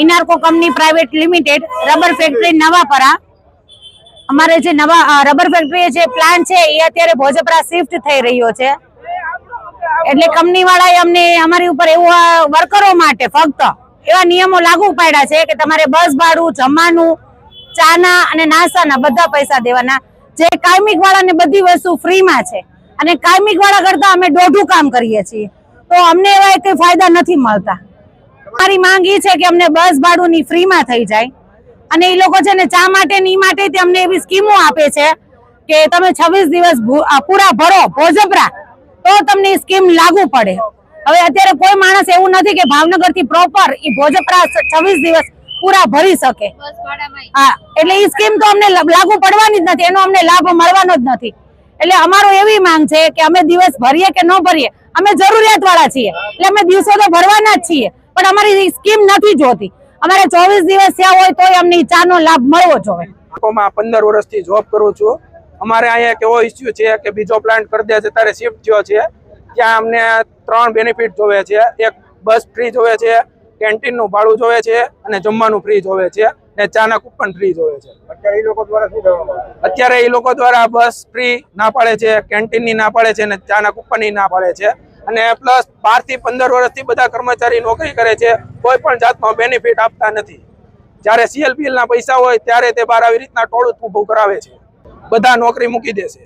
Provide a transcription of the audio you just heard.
ઇનાર્કો company private limited rubber factory Navapara. અમારે જે નવા રબર ફેક્ટરી જે પ્લાન્ટ છે એ અત્યારે ભોજપરા શિફ્ટ થઈ રહ્યો છે, એટલે કંપની વાળાએ અમને અમારી ઉપર એવું વર્કરો માટે ફક્ત એવા નિયમો લાગુ પાડ્યા છે કે તમારે બસ ભાડું, જમવાનું, ચાના અને નાસ્તાના બધા પૈસા દેવાના। જે કાર્મિક વાળાને બધી વસ્તુ ફ્રીમાં છે અને કાર્મિક વાળા કરતા અમે દોઢું કામ કરીએ છીએ, તો અમને એવા કઈ ફાયદા નથી મળતા। મારી માંગ એ છે કે અમને બસ ભાડુંની ફ્રીમાં થઈ જાય અને એ લોકો છે ને ચા માટે ની માટે અમને એવી સ્કીમો આપે છે કે તમે 26 દિવસ પૂરા ભરો ભોજપરા તો તમને સ્કીમ લાગુ પડે। હવે અત્યારે કોઈ માણસ એવું નથી કે ભાવનગર થી પ્રોપર એ ભોજપરા 26 દિવસ પૂરા ભરી શકે। હા, એટલે એ સ્કીમ તો અમને લાગુ પડવાની જ નથી, એનો અમને લાભ મળવાનો જ નથી। એટલે અમારો એવી માંગ છે કે અમે દિવસ ભરીએ કે ન ભરીએ, અમે જરૂરિયાત વાળા છીએ એટલે અમે દિવસો તો ભરવાના જ છીએ, પણ અમારી સ્કીમ નથી જોતી। અમારે 24 દિવસ થયા હોય તો અમને ચાનો લાભ મળવો જોઈએ। 15 વર્ષથી જોબ કરું છું। અમારે અહીંયા કેવો ઇસ્યુ છે કે બીજો પ્લાન્ટ કરી દે છે ત્યારે શિફ્ટ થયો છે, ત્યાં અમને 3 બેનિફિટ જોવે છે। એક બસ ફ્રી જોવે છે, કેન્ટીન નું ભાડું જોવે છે અને જમવાનું ફ્રી જોવે છે ને ચાના કૂપન ફ્રી જોવે છે। અત્યારે એ લોકો દ્વારા બસ ફ્રી ના પાડે છે, કેન્ટીન ની ના પાડે છે અને ચાના કૂપન ની ના પાડે છે અને પ્લસ 12 થી 15 વર્ષથી બધા કર્મચારી નોકરી કરે છે, કોઈ પણ જાતનો બેનિફિટ આપતા નથી। જ્યારે CLPL ના પૈસા હોય ત્યારે તે બહાર આવી રીતના ટોળું ઊભું કરાવે છે, બધા નોકરી મૂકી દેશે।